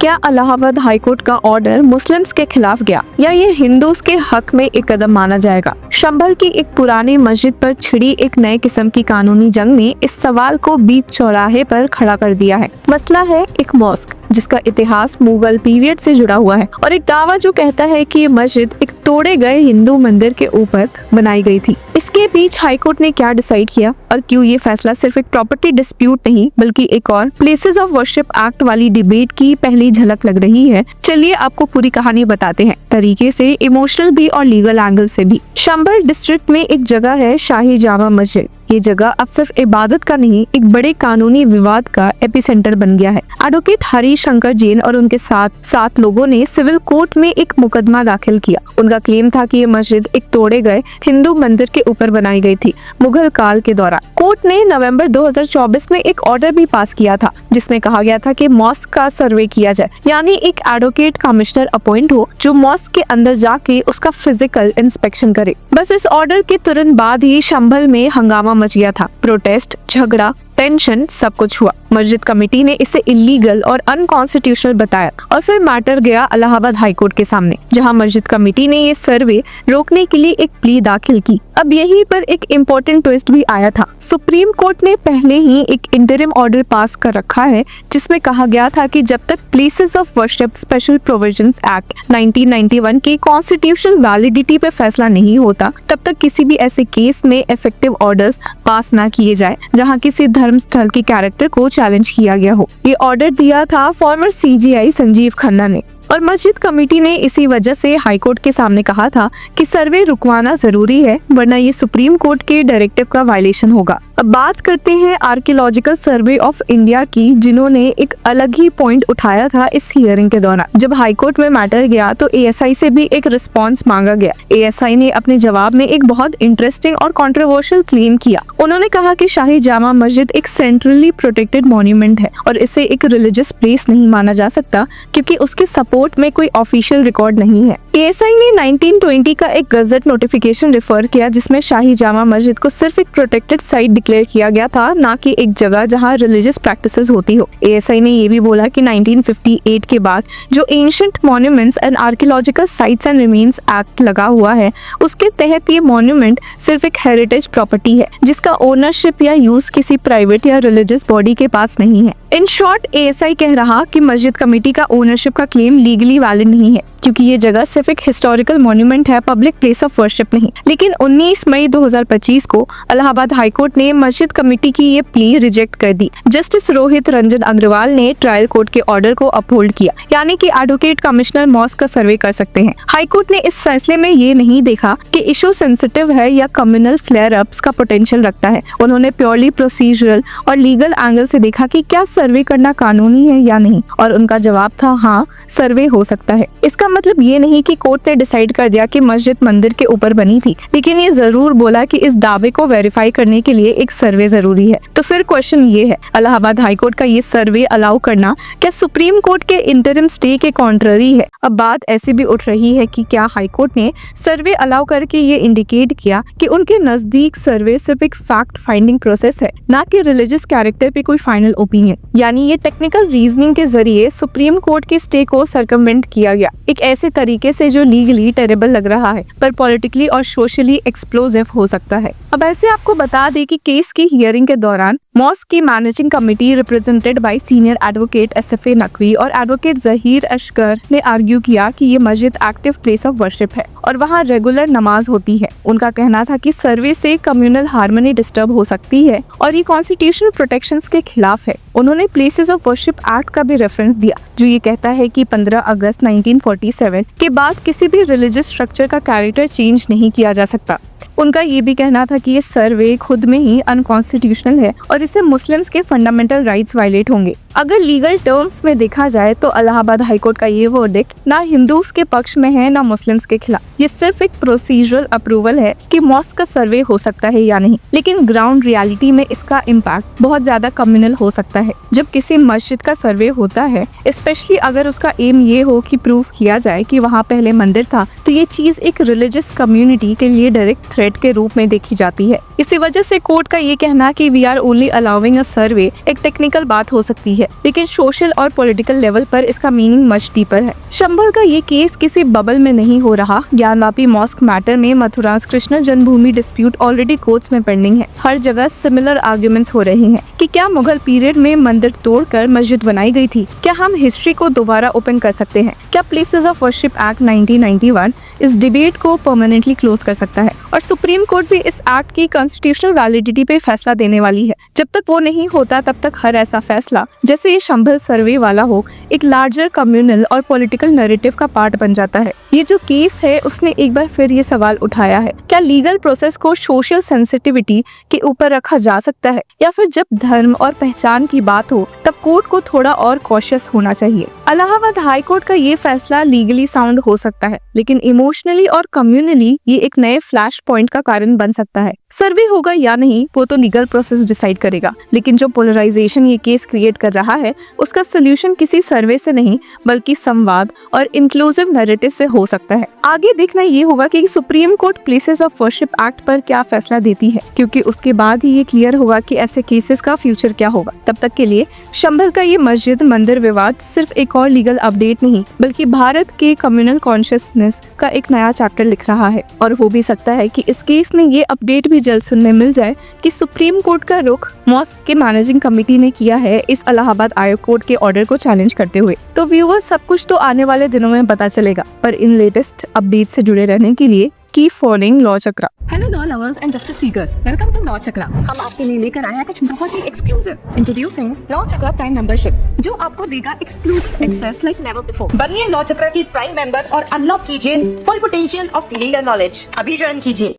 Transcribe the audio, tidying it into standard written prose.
क्या इलाहाबाद हाईकोर्ट का order Muslims के खिलाफ गया या ये हिंदूज के हक में एक कदम माना जाएगा? संभल की एक पुरानी मस्जिद पर छिड़ी एक नए किस्म की कानूनी जंग ने इस सवाल को बीच चौराहे पर खड़ा कर दिया है। मसला है एक मॉस्क जिसका इतिहास मुगल पीरियड से जुड़ा हुआ है और एक दावा जो कहता है कि ये मस्जिद एक तोड़े गए हिंदू मंदिर के ऊपर बनाई गई थी। इसके बीच हाईकोर्ट ने क्या डिसाइड किया और क्यों ये फैसला सिर्फ एक प्रॉपर्टी डिस्प्यूट नहीं बल्कि एक और प्लेसेस ऑफ वर्शिप एक्ट वाली डिबेट की पहली झलक लग रही है। चलिए आपको पूरी कहानी बताते हैं, तरीके से, इमोशनल भी और लीगल एंगल से भी। संभल डिस्ट्रिक्ट में एक जगह है शाही जामा मस्जिद। ये जगह अब सिर्फ इबादत का नहीं, एक बड़े कानूनी विवाद का एपिसेंटर बन गया है। एडवोकेट हरी शंकर जैन और उनके सात लोगों ने सिविल कोर्ट में एक मुकदमा दाखिल किया। उनका क्लेम था कि ये मस्जिद एक तोड़े गए हिंदू मंदिर के ऊपर बनाई गई थी मुगल काल के दौरान। कोर्ट ने नवंबर 2024 में एक ऑर्डर भी पास किया था जिसमें कहा गया था कि मॉस्क का सर्वे किया जाए, यानी एक एडवोकेट कमिश्नर अपॉइंट हो जो मॉस्क के अंदर जाके उसका फिजिकल इंस्पेक्शन करे। बस इस ऑर्डर के तुरंत बाद ही संभल में हंगामा मच गया था। प्रोटेस्ट, झगड़ा, टेंशन, सब कुछ हुआ। मस्जिद कमेटी ने इसे इलीगल और अनकॉन्स्टिट्यूशनल बताया और फिर मैटर गया इलाहाबाद हाईकोर्ट के सामने, जहां मस्जिद कमेटी ने ये सर्वे रोकने के लिए एक प्ली दाखिल की। अब यहीं पर एक इम्पोर्टेंट ट्विस्ट भी आया था। सुप्रीम कोर्ट ने पहले ही एक इंटरिम ऑर्डर पास कर रखा है जिसमें कहा गया था कि जब तक places of worship special provisions act 1991 की कॉन्स्टिट्यूशनल वैलिडिटी पे फैसला नहीं होता, तब तक किसी भी ऐसे केस में इफेक्टिव ऑर्डर्स पास ना किए जाए जहां किसी धर्म स्थल के कैरेक्टर को चैलेंज किया गया हो। ये ऑर्डर दिया था फॉर्मर सीजीआई संजीव खन्ना ने और मस्जिद कमेटी ने इसी वजह से हाईकोर्ट के सामने कहा था कि सर्वे रुकवाना जरूरी है, वरना ये सुप्रीम कोर्ट के डायरेक्टिव का वायलेशन होगा। अब बात करते हैं आर्कियोलॉजिकल सर्वे ऑफ इंडिया की, जिन्होंने एक अलग ही पॉइंट उठाया था इस हियरिंग के दौरान। जब हाईकोर्ट में मैटर गया तो एएसआई से भी एक रिस्पांस मांगा गया। एएसआई ने अपने जवाब में एक बहुत इंटरेस्टिंग और कंट्रोवर्शियल क्लेम किया। उन्होंने कहा कि शाही जामा मस्जिद एक सेंट्रली प्रोटेक्टेड मॉन्यूमेंट है और इसे एक रिलीजियस प्लेस नहीं माना जा सकता क्योंकि उसके सपोर्ट में कोई ऑफिशियल रिकॉर्ड नहीं है। एएसआई ने 1920 का एक गजट नोटिफिकेशन रेफर किया जिसमें शाही जामा मस्जिद को सिर्फ एक प्रोटेक्टेड साइट डिक्लेयर किया गया था, ना कि एक जगह जहां रिलीजियस प्रैक्टिसेस होती हो। एएसआई ने ये भी बोला कि 1958 के बाद जो ancient monuments and archaeological sites and remains act लगा हुआ है उसके तहत ये मॉन्यूमेंट सिर्फ एक हेरिटेज प्रॉपर्टी है जिसका ओनरशिप या यूज किसी प्राइवेट या रिलीजियस बॉडी के पास नहीं है। इन शॉर्ट, एएसआई कह रहा कि मस्जिद कमेटी का ओनरशिप का क्लेम लीगली वैलिड नहीं है क्योंकि ये जगह सिर्फ एक हिस्टोरिकल मॉन्यूमेंट है, पब्लिक प्लेस ऑफ वर्शिप नहीं। लेकिन 19 मई 2025 को इलाहाबाद हाईकोर्ट ने मस्जिद कमेटी की ये प्ली रिजेक्ट कर दी। जस्टिस रोहित रंजन अग्रवाल ने ट्रायल कोर्ट के ऑर्डर को अपहोल्ड किया, यानी कि एडवोकेट कमिश्नर मॉस्क का सर्वे कर सकते हैं। हाईकोर्ट ने इस फैसले में ये नहीं देखा कि इशू सेंसिटिव है या कम्युनल फ्लेयर अप्स का पोटेंशियल रखता है। उन्होंने प्योरली प्रोसीजरल और लीगल एंगल से देखा कि क्या सर्वे करना कानूनी है या नहीं, और उनका जवाब था हाँ, सर्वे हो सकता है। इसका मतलब ये नहीं कि कोर्ट ने डिसाइड कर दिया कि मस्जिद मंदिर के ऊपर बनी थी, लेकिन ये जरूर बोला कि इस दावे को वेरीफाई करने के लिए एक सर्वे जरूरी है। तो फिर क्वेश्चन ये है, इलाहाबाद हाईकोर्ट का ये सर्वे अलाउ करना क्या सुप्रीम कोर्ट के इंटरिम स्टे के कॉन्ट्ररी है? अब बात ऐसी भी उठ रही है कि क्या हाईकोर्ट ने सर्वे अलाउ करके ये इंडिकेट किया कि उनके नजदीक सर्वे सिर्फ एक फैक्ट फाइंडिंग प्रोसेस है, ना कि रिलीजियस कैरेक्टर पे कोई फाइनल ओपिनियन। यानी ये टेक्निकल रीजनिंग के जरिए सुप्रीम कोर्ट के स्टे को सर्कमवेंट किया गया, एक ऐसे तरीके से जो लीगली टेरेबल लग रहा है पर पॉलिटिकली और सोशली एक्सप्लोसिव हो सकता है। अब ऐसे आपको बता दें कि केस की हियरिंग के दौरान मॉस्क की managing committee represented by senior advocate SFA Naqvi और एडवोकेट जहीर अशकर ने आर्ग्यू किया कि ये मस्जिद एक्टिव प्लेस ऑफ वर्शिप है और वहाँ रेगुलर नमाज होती है। उनका कहना था कि सर्वे से कम्युनल हार्मनी डिस्टर्ब हो सकती है और ये कॉन्स्टिट्यूशनल प्रोटेक्शंस के खिलाफ है। उन्होंने प्लेसेस ऑफ वर्शिप एक्ट का भी रेफरेंस दिया जो ये कहता है कि 15 अगस्त 1947 के बाद किसी भी रिलीजियस स्ट्रक्चर का कैरेक्टर चेंज नहीं किया जा सकता। उनका ये भी कहना था कि ये सर्वे खुद में ही अनकॉन्स्टिट्यूशनल है और इससे मुस्लिम्स के फंडामेंटल राइट्स वायलेट होंगे। अगर लीगल टर्म्स में देखा जाए तो इलाहाबाद हाईकोर्ट का ये वर्डिक्ट ना हिंदूज के पक्ष में है ना मुस्लिम्स के खिलाफ। ये सिर्फ एक प्रोसीजरल अप्रूवल है कि मॉस्क का सर्वे हो सकता है या नहीं, लेकिन ग्राउंड रियलिटी में इसका इम्पैक्ट बहुत ज्यादा कम्युनल हो सकता है। जब किसी मस्जिद का सर्वे होता है, स्पेशली अगर उसका एम ये हो कि प्रूव किया जाए कि वहाँ पहले मंदिर था, तो ये चीज एक रिलीजियस कम्युनिटी के लिए डायरेक्ट थ्रेट के रूप में देखी जाती है। इसी वजह से कोर्ट का ये कहना कि we are only allowing a survey एक टेक्निकल बात हो सकती है, लेकिन सोशल और पॉलिटिकल लेवल पर इसका मीनिंग मच डीपर है। संभल का ये केस किसी बबल में नहीं हो रहा। ज्ञानवापी मॉस्क मैटर में मथुरास कृष्ण जन्मभूमि डिस्प्यूट ऑलरेडी कोर्ट्स में पेंडिंग है। हर जगह सिमिलर आर्ग्यूमेंट्स हो रही हैं कि क्या मुगल पीरियड में मंदिर तोड़कर मस्जिद बनाई गई थी, क्या हम हिस्ट्री को दोबारा ओपन कर सकते हैं, क्या प्लेसेस ऑफ वर्शिप एक्ट 1991 इस डिबेट को परमानेंटली क्लोज कर सकता है। और सुप्रीम कोर्ट भी इस एक्ट की कॉन्स्टिट्यूशनल वैलिडिटी पे फैसला देने वाली है। जब तक वो नहीं होता तब तक हर ऐसा फैसला, जैसे ये संभल सर्वे वाला हो, एक लार्जर कम्युनल और पॉलिटिकल नैरेटिव का पार्ट बन जाता है। ये जो केस है उसने एक बार फिर ये सवाल उठाया है, क्या लीगल प्रोसेस को सोशल सेंसिटिविटी के ऊपर रखा जा सकता है, या फिर जब धर्म और पहचान की बात हो तब कोर्ट को थोड़ा और कॉशियस होना चाहिए। इलाहाबाद हाई कोर्ट का ये फैसला लीगली साउंड हो सकता है, लेकिन इमोशनली और कम्युनली ये एक नए फ्लैश पॉइंट का कारण बन सकता है। सर्वे होगा या नहीं वो तो लीगल प्रोसेस डिसाइड करेगा, लेकिन जो पोलराइजेशन ये केस क्रिएट कर रहा है उसका सोल्यूशन किसी सर्वे से नहीं बल्कि संवाद और इंक्लूसिव नैरेटिव से हो सकता है। आगे देखना ये होगा कि supreme court places of worship act पर क्या फैसला देती है, क्योंकि उसके बाद ही ये क्लियर होगा कि ऐसे केसेस का फ्यूचर क्या होगा। तब तक के लिए संभल का ये मस्जिद मंदिर विवाद सिर्फ एक और लीगल अपडेट नहीं बल्कि भारत के कम्युनल कॉन्शियसनेस का एक नया चैप्टर लिख रहा है। और हो भी सकता है कि इस केस में ये अपडेट भी जल्द सुनने मिल जाए कि सुप्रीम कोर्ट का रुख मॉस्क के मैनेजिंग कमेटी ने किया है इस इलाहाबाद आयोग कोर्ट के ऑर्डर को चैलेंज करते हुए। तो व्यूअर्स, सब कुछ तो आने वाले दिनों में पता चलेगा, पर इन लेटेस्ट अपडेट से जुड़े रहने के लिए keep following law Chakra. Hello law lovers and justice seekers, welcome to law Chakra. हम आपके लिए लेकर आए हैं कुछ बहुत ही exclusive. Introducing law Chakra prime membership, जो आपको देगा exclusive access like never before. बनिए लॉ चक्रा की प्राइम मेंबर और अनलॉक कीजिए full potential of legal knowledge. अभी ज्वाइन कीजिए।